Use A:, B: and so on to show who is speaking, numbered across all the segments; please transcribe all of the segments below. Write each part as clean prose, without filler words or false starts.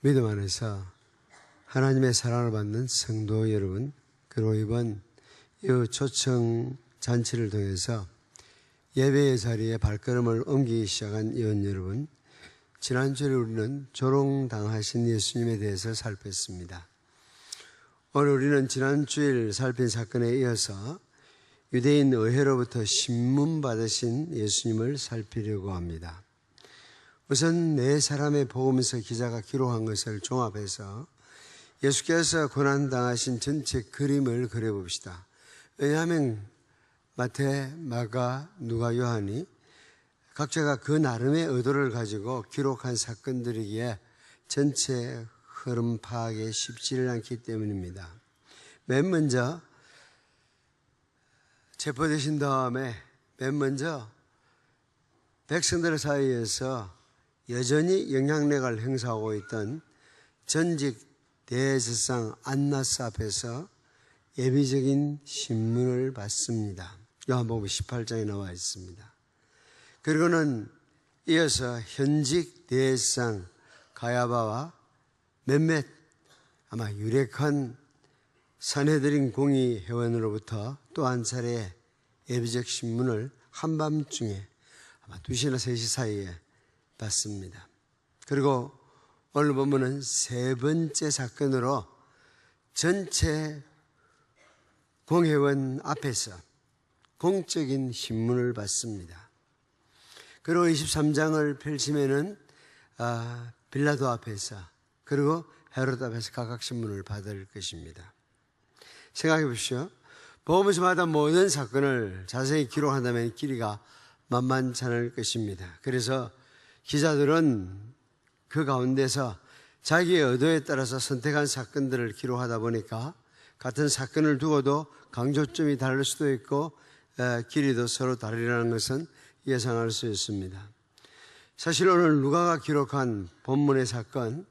A: 믿음 안에서 하나님의 사랑을 받는 성도 여러분, 그리고 이번 이 초청 잔치를 통해서 예배의 자리에 발걸음을 옮기기 시작한 의원 여러분, 지난주에 우리는 조롱당하신 예수님에 대해서 살폈습니다. 오늘 우리는 지난 주일 살핀 사건에 이어서 유대인 의회로부터 신문 받으신 예수님을 살피려고 합니다. 우선 네 사람의 복음서 기자가 기록한 것을 종합해서 예수께서 고난당하신 전체 그림을 그려봅시다. 왜냐하면 마태, 마가, 누가, 요한이 각자가 그 나름의 의도를 가지고 기록한 사건들이기에 전체 흐름 파악에 쉽지를 않기 때문입니다. 맨 먼저 체포되신 다음에 백성들 사이에서 여전히 영향력을 행사하고 있던 전직 대제사장 안나스 앞에서 예비적인 신문을 받습니다. 요한복음 18장에 나와 있습니다. 그리고는 이어서 현직 대제사장 가야바와 몇몇 아마 유력한 산헤드린 공의 회원으로부터 또 한 차례 예비적 신문을 한밤중에 아마 2시나 3시 사이에 받습니다. 그리고 오늘 본문은 세 번째 사건으로 전체 공회원 앞에서 공적인 신문을 받습니다. 그리고 23장을 펼치면은 빌라도 앞에서 그리고 헤로드 앞에서 각각 신문을 받을 것입니다. 생각해 보십시오. 복음서마다 모든 사건을 자세히 기록한다면 길이가 만만치 않을 것입니다. 그래서 기자들은 그 가운데서 자기의 의도에 따라서 선택한 사건들을 기록하다 보니까 같은 사건을 두고도 강조점이 다를 수도 있고 길이도 서로 다르리라는 것은 예상할 수 있습니다. 사실 오늘 누가가 기록한 본문의 사건,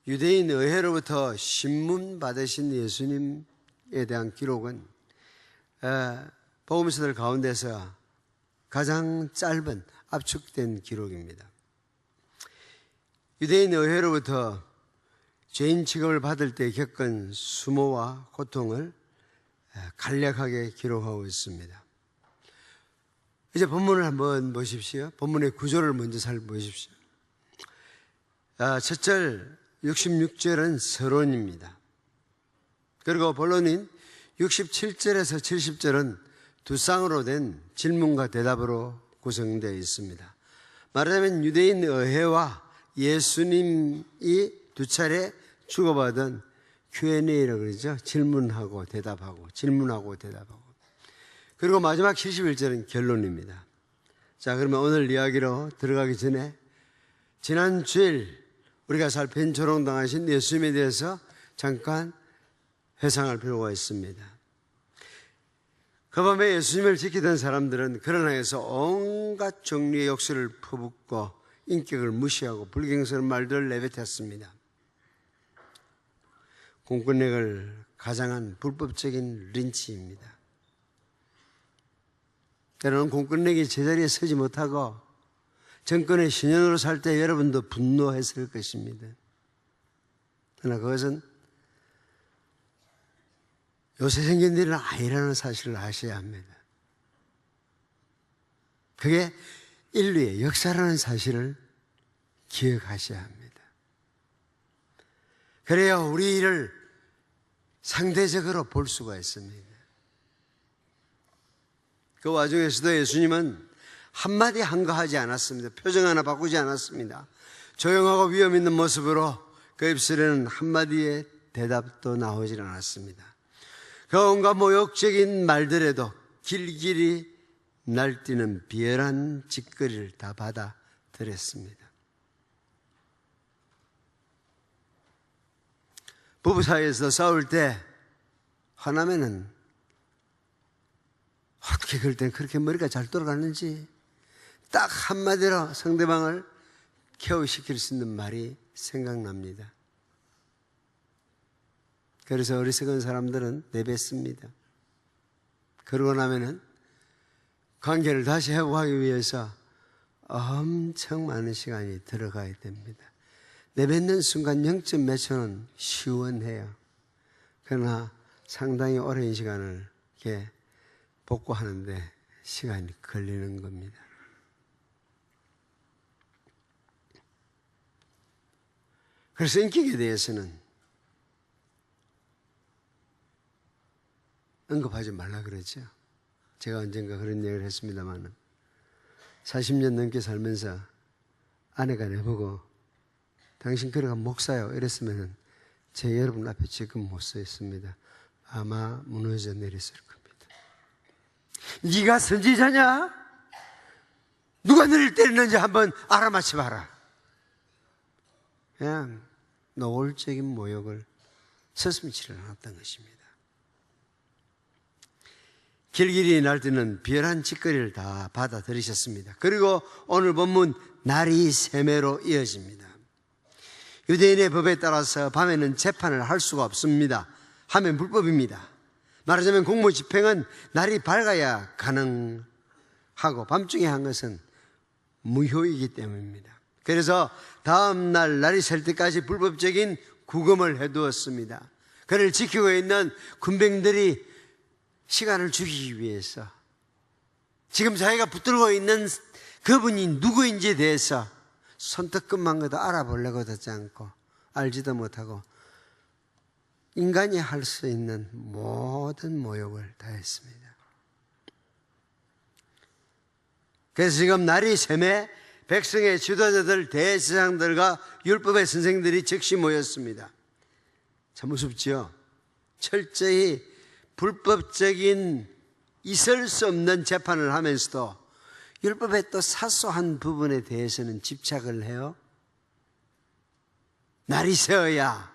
A: 유대인 의회로부터 신문 받으신 예수님에 대한 기록은 복음서들 가운데서 가장 짧은 압축된 기록입니다. 유대인 의회로부터 죄인 취급을 받을 때 겪은 수모와 고통을 간략하게 기록하고 있습니다. 이제 본문을 한번 보십시오. 본문의 구조를 먼저 살펴보십시오. 첫 절 66절은 서론입니다. 그리고 본론인 67절에서 70절은 두 쌍으로 된 질문과 대답으로 구성되어 있습니다. 말하자면 유대인 의회와 예수님이 두 차례 주고받은 Q&A라고 그러죠. 질문하고 대답하고 질문하고 대답하고. 그리고 마지막 71절은 결론입니다. 자, 그러면 오늘 이야기로 들어가기 전에 지난 주일 우리가 살핀 조롱당하신 예수님에 대해서 잠깐 회상할 필요가 있습니다. 그 밤에 예수님을 지키던 사람들은 그를 향해서 온갖 종류의 욕설을 퍼붓고 인격을 무시하고 불경스러운 말들을 내뱉었습니다. 공권력을 가장한 불법적인 린치입니다. 때로는 공권력이 제자리에 서지 못하고 정권의 신현으로 살 때 여러분도 분노했을 것입니다. 그러나 그것은 요새 생긴 일은 아니라는 사실을 아셔야 합니다. 그게 인류의 역사라는 사실을 기억하셔야 합니다. 그래야 우리를 상대적으로 볼 수가 있습니다. 그 와중에서도 예수님은 한마디 한거하지 않았습니다. 표정 하나 바꾸지 않았습니다. 조용하고 위험 있는 모습으로 그 입술에는 한마디의 대답도 나오질 않았습니다. 그 온갖 모욕적인 말들에도 길길이 날뛰는 비열한 짓거리를 다 받아들였습니다. 부부 사이에서 싸울 때 화나면은 어떻게 그럴 땐 그렇게 머리가 잘 돌아가는지 딱 한마디로 상대방을 케어시킬 수 있는 말이 생각납니다. 그래서 어리석은 사람들은 내뱉습니다. 그러고 나면은 관계를 다시 회복하기 위해서 엄청 많은 시간이 들어가야 됩니다. 내뱉는 순간 0점 몇 초는 시원해요. 그러나 상당히 오랜 시간을 이렇게 복구하는데 시간이 걸리는 겁니다. 그래서 인격에 대해서는 언급하지 말라 그러죠. 제가 언젠가 그런 얘기를 했습니다만 40년 넘게 살면서 아내가 내보고 당신 그래가 목사요 이랬으면 제 여러분 앞에 지금 못 서 있습니다. 아마 무너져 내렸을 겁니다. 네가 선지자냐? 누가 너를 때리는지 한번 알아맞혀 봐라. 그냥 노골적인 모욕을 서슴지를 않았던 것입니다. 길길이 날뛰는 비열한 짓거리를 다 받아들이셨습니다. 그리고 오늘 본문 날이 세매로 이어집니다. 유대인의 법에 따라서 밤에는 재판을 할 수가 없습니다. 하면 불법입니다. 말하자면 공무집행은 날이 밝아야 가능하고 밤중에 한 것은 무효이기 때문입니다. 그래서 다음 날 날이 셀 때까지 불법적인 구금을 해두었습니다. 그를 지키고 있는 군병들이 시간을 죽이기 위해서 지금 자기가 붙들고 있는 그분이 누구인지에 대해서 손톱끝만 그도 알아보려고 하지 않고 알지도 못하고 인간이 할 수 있는 모든 모욕을 다했습니다. 그래서 지금 날이 세매 백성의 지도자들, 대제사장들과 율법의 선생들이 즉시 모였습니다. 참 무섭지요? 철저히 불법적인 있을 수 없는 재판을 하면서도 율법의 또 사소한 부분에 대해서는 집착을 해요. 날이 새어야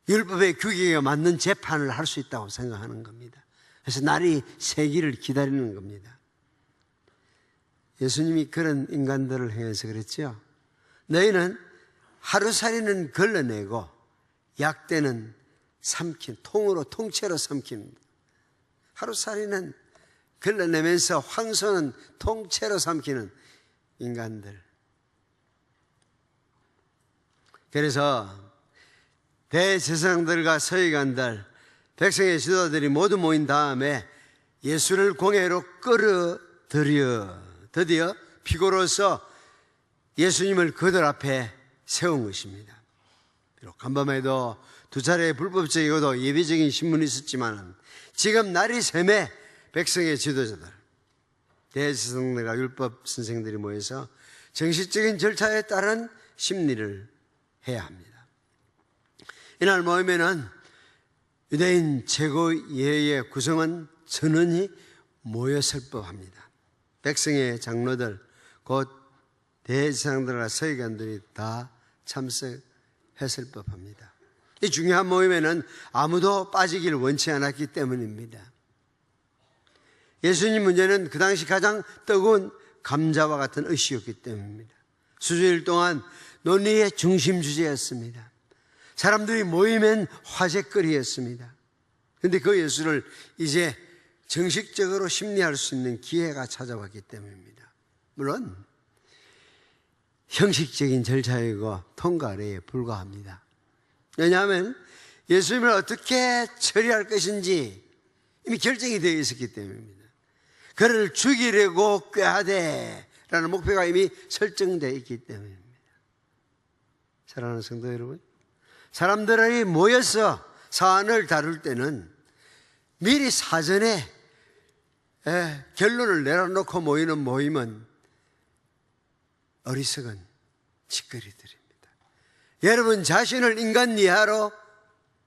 A: 율법의 규격에 맞는 재판을 할 수 있다고 생각하는 겁니다. 그래서 날이 새기를 기다리는 겁니다. 예수님이 그런 인간들을 향해서 그랬죠. 너희는 하루살이는 걸러내고 약대는 통으로 통째로 삼킵니다. 하루살이는 걸러내면서 황소는 통째로 삼키는 인간들. 그래서 대제사장들과 서기관들, 백성의 지도자들이 모두 모인 다음에 예수를 공회로 끌어들여 드디어 피고로서 예수님을 그들 앞에 세운 것입니다. 비록 간밤에도 두 차례의 불법적이고도 예비적인 신문이 있었지만 지금 날이 새매 백성의 지도자들, 대제사장들과 율법 선생들이 모여서 정식적인 절차에 따른 심리를 해야 합니다. 이날 모임에는 유대인 최고예의 구성원 전원이 모였을 법합니다. 백성의 장로들, 곧 대제사장들과 서기관들이 다 참석했을 법합니다. 이 중요한 모임에는 아무도 빠지기를 원치 않았기 때문입니다. 예수님 문제는 그 당시 가장 뜨거운 감자와 같은 의식이었기 때문입니다. 수주일 동안 논의의 중심 주제였습니다. 사람들이 모이면 화제거리였습니다. 그런데 그 예수를 이제 정식적으로 심리할 수 있는 기회가 찾아왔기 때문입니다. 물론 형식적인 절차이고 통과에 불과합니다. 왜냐하면 예수님을 어떻게 처리할 것인지 이미 결정이 되어 있었기 때문입니다. 그를 죽이려고 꾀하되라는 목표가 이미 설정되어 있기 때문입니다. 사랑하는 성도 여러분, 사람들이 모여서 사안을 다룰 때는 미리 사전에 결론을 내려놓고 모이는 모임은 어리석은 짓거리들입니다. 여러분 자신을 인간 이하로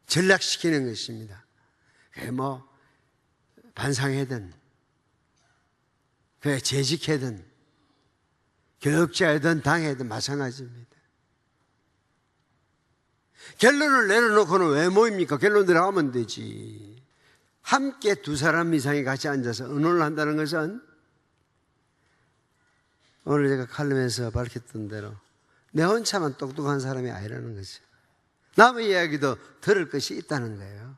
A: 전락시키는 것입니다. 그게 반상회든 그게 재직회든 교역자든 당회든 마찬가지입니다. 결론을 내려놓고는 왜 모입니까? 결론 들어가면 되지. 함께 두 사람 이상이 같이 앉아서 의논을 한다는 것은 오늘 제가 칼럼에서 밝혔던 대로 내 혼자만 똑똑한 사람이 아니라는 거죠. 남의 이야기도 들을 것이 있다는 거예요.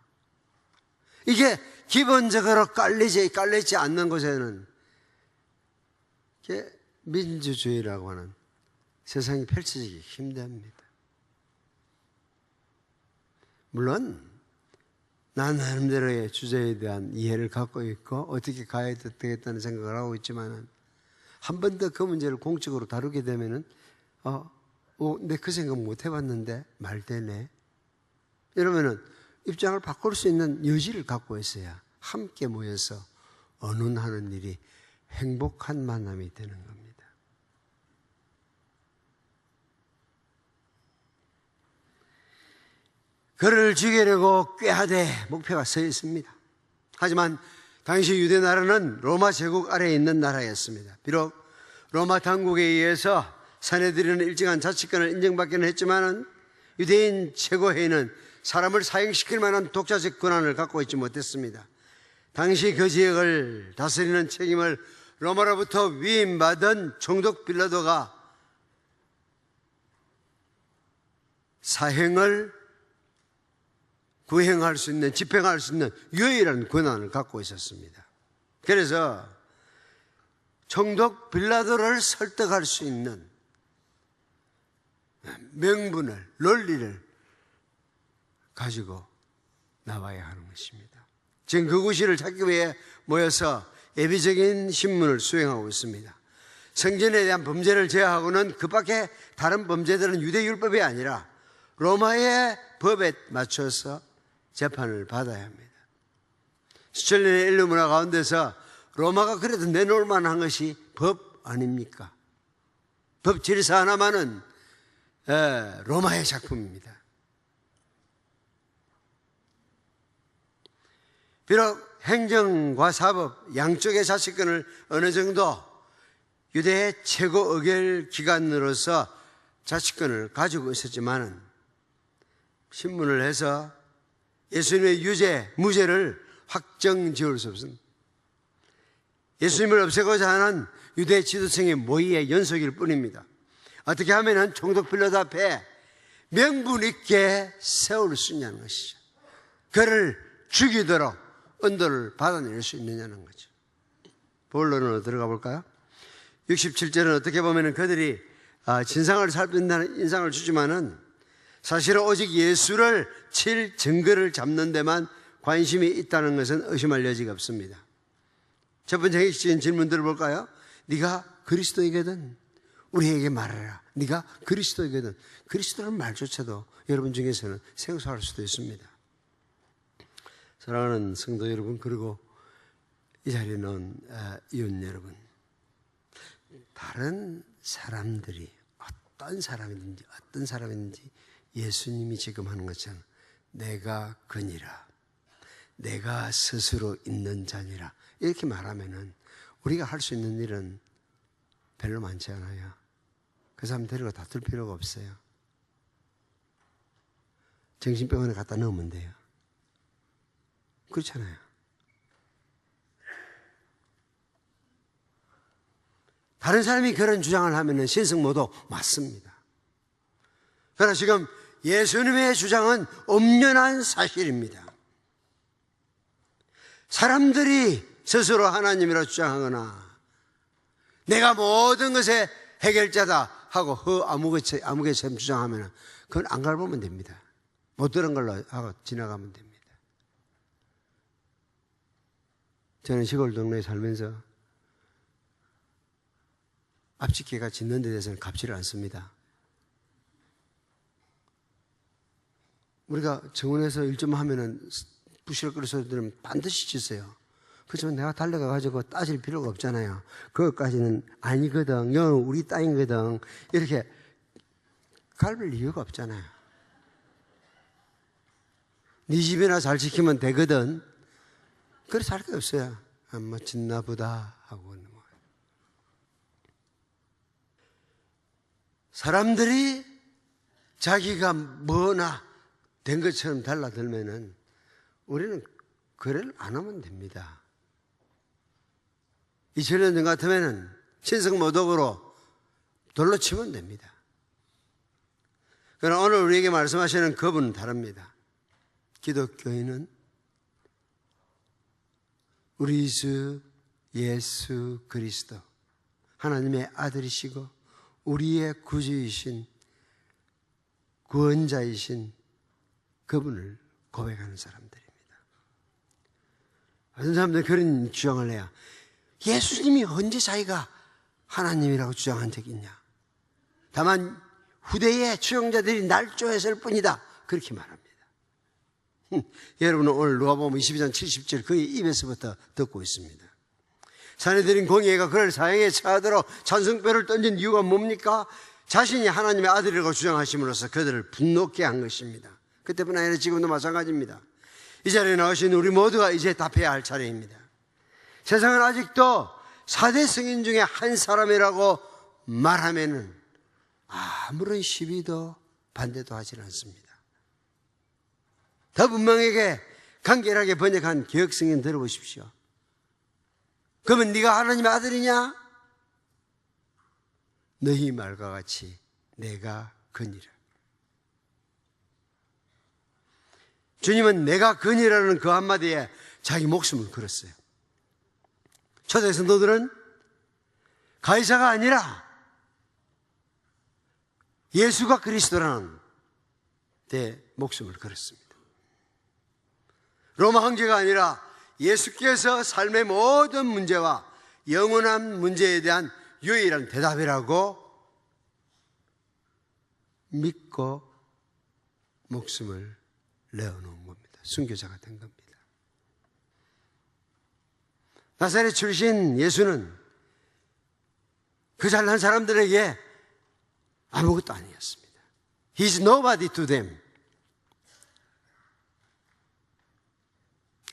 A: 이게 기본적으로 깔리지 않는 곳에는 이게 민주주의라고 하는 세상이 펼쳐지기 힘듭니다. 물론 난 나름대로의 주제에 대한 이해를 갖고 있고 어떻게 가야 되겠다는 생각을 하고 있지만 한 번 더 그 문제를 공적으로 다루게 되면은 내 그 생각 못 해봤는데 말되네 이러면은 입장을 바꿀 수 있는 여지를 갖고 있어야 함께 모여서 언론하는 일이 행복한 만남이 되는 겁니다. 그를 죽이려고 꾀하되 목표가 서 있습니다. 하지만 당시 유대 나라는 로마 제국 아래에 있는 나라였습니다. 비록 로마 당국에 의해서 사내들이는 일정한 자치권을 인정받기는 했지만 유대인 최고회의는 사람을 사형시킬 만한 독자적 권한을 갖고 있지 못했습니다. 당시 그 지역을 다스리는 책임을 로마로부터 위임받은 총독 빌라도가 사형을 구행할 수 있는, 집행할 수 있는 유일한 권한을 갖고 있었습니다. 그래서 총독 빌라도를 설득할 수 있는 명분을, 논리를 가지고 나와야 하는 것입니다. 지금 그 구실을 찾기 위해 모여서 예비적인 신문을 수행하고 있습니다. 성전에 대한 범죄를 제외하고는 그 밖에 다른 범죄들은 유대율법이 아니라 로마의 법에 맞춰서 재판을 받아야 합니다. 수천 년의 인류 문화 가운데서 로마가 그래도 내놓을 만한 것이 법 아닙니까? 법 질서 하나만은 로마의 작품입니다. 비록 행정과 사법 양쪽의 자치권을 어느 정도 유대의 최고 의결 기관으로서 자치권을 가지고 있었지만은 신문을 해서 예수님의 유죄, 무죄를 확정 지을 수 없습니다. 예수님을 없애고자 하는 유대 지도층의 모의의 연속일 뿐입니다. 어떻게 하면 총독 빌라도 앞에 명분 있게 세울 수 있냐는 것이죠. 그를 죽이도록 언도를 받아낼 수 있느냐는 거죠. 본론으로 들어가 볼까요? 67절은 어떻게 보면 그들이 진상을 살핀다는 인상을 주지만은 사실은 오직 예수를 칠 증거를 잡는 데만 관심이 있다는 것은 의심할 여지가 없습니다. 첫 번째 핵심적인 질문들을 볼까요? 네가 그리스도이거든 우리에게 말하라. 네가 그리스도이거든. 그리스도라는 말조차도 여러분 중에서는 생소할 수도 있습니다. 사랑하는 성도 여러분, 그리고 이 자리에 있는 이웃 여러분, 다른 사람들이 어떤 사람이든지 예수님이 지금 하는 것처럼 내가 그니라, 내가 스스로 있는 자니라 이렇게 말하면은 우리가 할 수 있는 일은 별로 많지 않아요. 그 사람 데리고 다툴 필요가 없어요. 정신병원에 갖다 넣으면 돼요. 그렇잖아요. 다른 사람이 그런 주장을 하면은 신성모도 맞습니다. 그러나 지금 예수님의 주장은 엄연한 사실입니다. 사람들이 스스로 하나님이라 주장하거나 내가 모든 것의 해결자다 하고 아무개처럼 주장하면 그건 안 갈보면 됩니다. 못 들은 걸로 하고 지나가면 됩니다. 저는 시골 동네에 살면서 앞집개가 짓는 데 대해서는 갚지를 않습니다. 우리가 정원에서 일 좀 하면은 부실거리 소리 들으면 반드시 짓어요. 그렇지만 내가 달려가가지고 따질 필요가 없잖아요. 그것까지는 아니거든. 여 우리 땅이거든. 이렇게 갈빌 이유가 없잖아요. 네 집이나 잘 지키면 되거든. 그래서 할 게 없어요. 뭐 짓나 보다 하고. 사람들이 자기가 뭐나 된 것처럼 달라들면은 우리는 거래를 안 하면 됩니다. 2000년 전 같으면은 신성모독으로 돌로 치면 됩니다. 그러나 오늘 우리에게 말씀하시는 그분은 다릅니다. 기독교인은 우리 주 예수 그리스도 하나님의 아들이시고 우리의 구주이신 구원자이신 그분을 고백하는 사람들입니다. 어떤 사람들은 그런 주장을 해요. 예수님이 언제 자기가 하나님이라고 주장한 적이 있냐? 다만 후대의 추종자들이 날조했을 뿐이다. 그렇게 말합니다. 여러분은 오늘 누가복음 22장 70절 그의 입에서부터 듣고 있습니다. 사내들인 공의회가 그를 사형에 처하도록 찬송뼈를 던진 이유가 뭡니까? 자신이 하나님의 아들이라고 주장하심으로써 그들을 분노케 한 것입니다. 그때뿐 아니라 지금도 마찬가지입니다. 이 자리에 나오신 우리 모두가 이제 답해야 할 차례입니다. 세상은 아직도 4대 성인 중에 한 사람이라고 말하면은 아무런 시비도 반대도 하지 않습니다. 더 분명하게 간결하게 번역한 개혁성경 들어보십시오. 그러면 네가 하나님의 아들이냐? 너희 말과 같이 내가 그니라. 주님은 내가 그니라는 그 한마디에 자기 목숨을 걸었어요. 초대 성도들은 가이사가 아니라 예수가 그리스도라는 데 목숨을 걸었습니다. 로마 황제가 아니라 예수께서 삶의 모든 문제와 영원한 문제에 대한 유일한 대답이라고 믿고 목숨을 내어놓은 겁니다. 순교자가 된 겁니다. 나사렛 출신 예수는 그 잘난 사람들에게 아무것도 아니었습니다. He's nobody to them.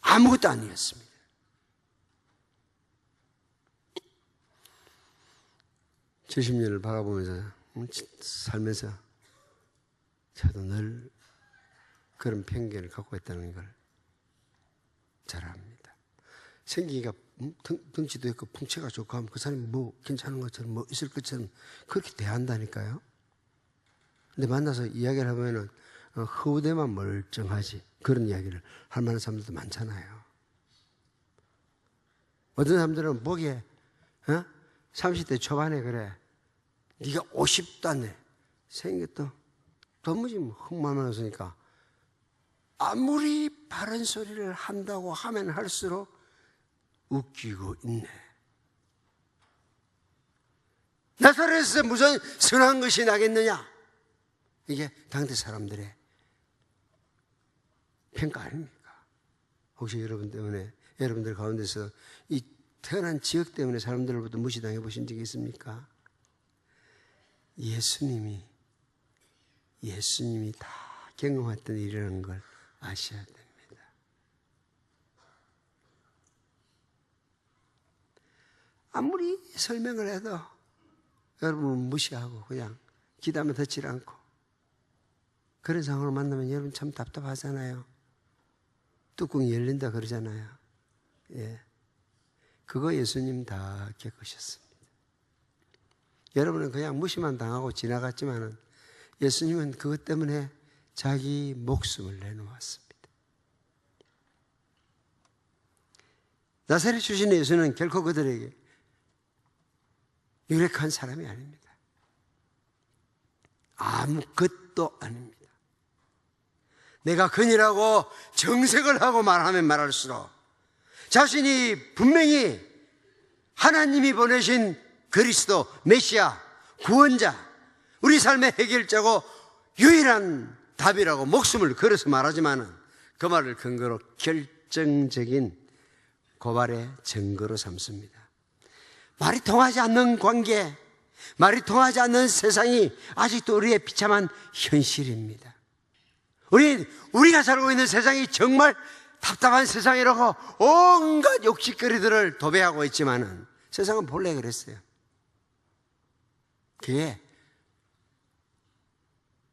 A: 아무것도 아니었습니다. (70년을) 바라보면서 살면서 저도 늘 그런 편견을 갖고 있다는 걸 잘 압니다. 생기가 덩치도 있고 풍채가 좋고 하면 그 사람이 뭐 괜찮은 것처럼 뭐 있을 것처럼 그렇게 대한다니까요. 근데 만나서 이야기를 하면은 허우대만 멀쩡하지 그런 이야기를 할 만한 사람들도 많잖아요. 어떤 사람들은 보기에 30대 초반에 그래 네가 50도 안 돼 생겼다 도무지 흙만 많았으니까 아무리 바른 소리를 한다고 하면 할수록 웃기고 있네. 나사렛에서 무슨 선한 것이 나겠느냐? 이게 당대 사람들의 평가 아닙니까? 혹시 여러분들 가운데서 이 태어난 지역 때문에 사람들로부터 무시당해 보신 적이 있습니까? 예수님이 다 경험했던 일이라는 걸 아셔야 됩니다. 아무리 설명을 해도 여러분은 무시하고 그냥 기다면 듣지 않고 그런 상황을 만나면 여러분 참 답답하잖아요. 뚜껑이 열린다 그러잖아요. 예, 그거 예수님 다 겪으셨습니다. 여러분은 그냥 무시만 당하고 지나갔지만은 예수님은 그것 때문에 자기 목숨을 내놓았습니다. 나사렛 출신의 예수는 결코 그들에게 유력한 사람이 아닙니다. 아무것도 아닙니다. 내가 그니라고 정색을 하고 말하면 말할수록 자신이 분명히 하나님이 보내신 그리스도, 메시아, 구원자, 우리 삶의 해결자고 유일한 답이라고 목숨을 걸어서 말하지만은 그 말을 근거로 결정적인 고발의 증거로 삼습니다. 말이 통하지 않는 관계, 말이 통하지 않는 세상이 아직도 우리의 비참한 현실입니다. 우리가 살고 있는 세상이 정말 답답한 세상이라고 온갖 욕짓거리들을 도배하고 있지만은 세상은 본래 그랬어요. 그게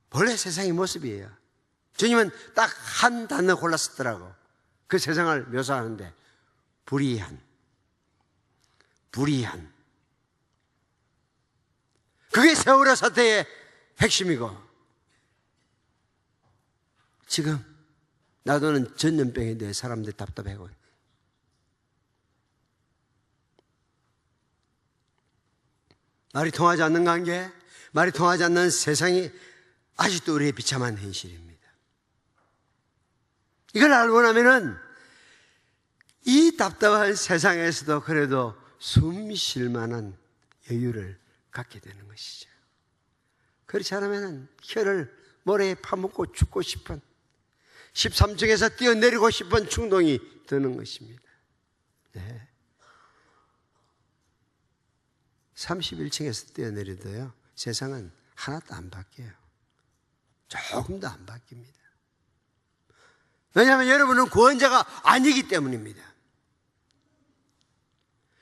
A: 본래 세상의 모습이에요. 주님은 딱 한 단어 골랐었더라고. 그 세상을 묘사하는데 불의한. 그게 세월호 사태의 핵심이고 지금 나도는 전염병에 대해 사람들이 답답해하고 말이 통하지 않는 관계, 말이 통하지 않는 세상이 아직도 우리의 비참한 현실입니다. 이걸 알고 나면은 이 답답한 세상에서도 그래도 숨 쉴 만한 여유를 갖게 되는 것이죠. 그렇지 않으면 혀를 모래에 파묻고 죽고 싶은 13층에서 뛰어내리고 싶은 충동이 드는 것입니다. 네. 31층에서 뛰어내려도요, 세상은 하나도 안 바뀌어요. 조금도 안 바뀝니다. 왜냐하면 여러분은 구원자가 아니기 때문입니다.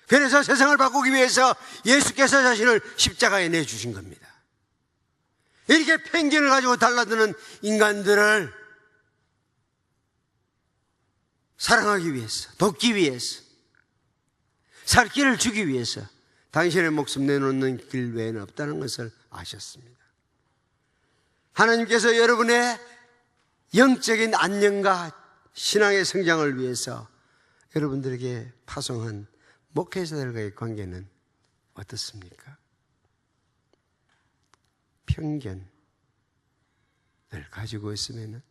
A: 그래서 세상을 바꾸기 위해서 예수께서 자신을 십자가에 내주신 겁니다. 이렇게 편견을 가지고 달라드는 인간들을 사랑하기 위해서, 돕기 위해서, 살 길을 주기 위해서 당신의 목숨 내놓는 길 외에는 없다는 것을 아셨습니다. 하나님께서 여러분의 영적인 안녕과 신앙의 성장을 위해서 여러분들에게 파송한 목회자들과의 관계는 어떻습니까? 편견을 가지고 있으면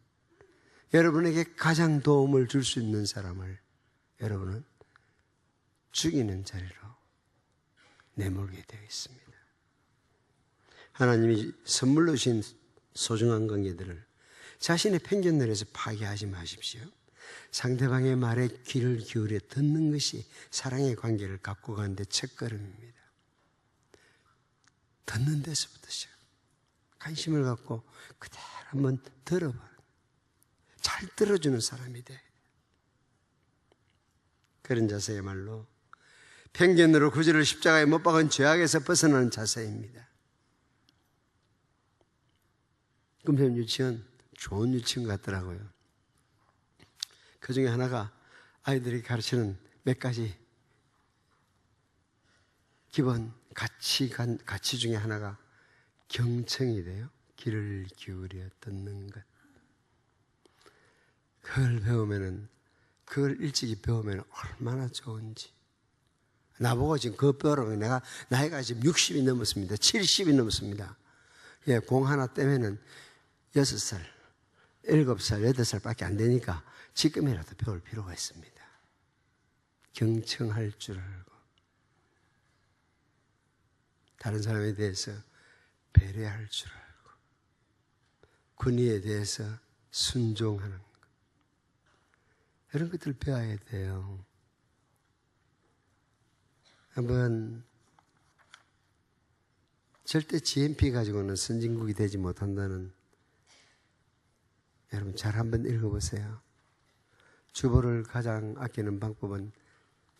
A: 여러분에게 가장 도움을 줄 수 있는 사람을 여러분은 죽이는 자리로 내몰게 되어 있습니다. 하나님이 선물로 주신 소중한 관계들을 자신의 편견들에서 파괴하지 마십시오. 상대방의 말에 귀를 기울여 듣는 것이 사랑의 관계를 갖고 가는데 첫걸음입니다. 듣는 데서부터 시작. 관심을 갖고 그대로 한번 들어봐. 잘 들어주는 사람이 돼. 그런 자세야말로 편견으로 구주를 십자가에 못 박은 죄악에서 벗어나는 자세입니다. 금샘 유치원 좋은 유치원 같더라고요. 그 중에 하나가 아이들이 가르치는 몇 가지 기본 가치 중에 하나가 경청이 돼요. 귀를 기울여 듣는 것. 그걸 배우면은, 그걸 일찍이 배우면 얼마나 좋은지. 나보고 지금 그거 배우라고 내가 나이가 지금 60이 넘었습니다. 70이 넘었습니다. 예, 공 하나 떼면은 6살, 7살, 8살 밖에 안 되니까 지금이라도 배울 필요가 있습니다. 경청할 줄 알고, 다른 사람에 대해서 배려할 줄 알고, 군의에 대해서 순종하는 것. 이런 것들 배워야 돼요. 한번 절대 GMP 가지고는 선진국이 되지 못한다는, 여러분 잘 한번 읽어보세요. 주보를 가장 아끼는 방법은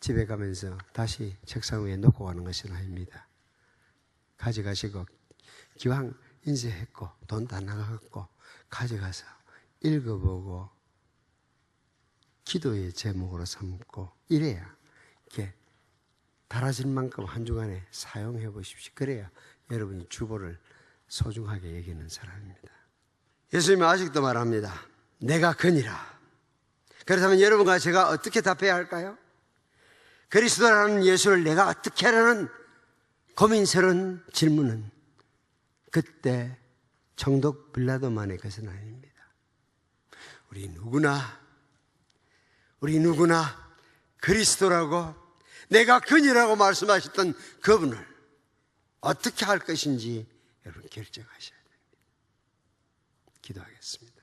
A: 집에 가면서 다시 책상 위에 놓고 가는 것이 아닙니다. 가져가시고 기왕 인쇄했고 돈 다 나가갖고 가져가서 읽어보고 기도의 제목으로 삼고 이래야 이렇게 달아질 만큼 한 주간에 사용해 보십시오. 그래야 여러분이 주보를 소중하게 여기는 사람입니다. 예수님은 아직도 말합니다. 내가 그니라. 그렇다면 여러분과 제가 어떻게 답해야 할까요? 그리스도라는 예수를 내가 어떻게 하라는 고민스러운 질문은 그때 총독 빌라도만의 것은 아닙니다. 우리 누구나 그리스도라고 내가 그니라고 말씀하셨던 그분을 어떻게 할 것인지 여러분 결정하셔야 됩니다. 기도하겠습니다.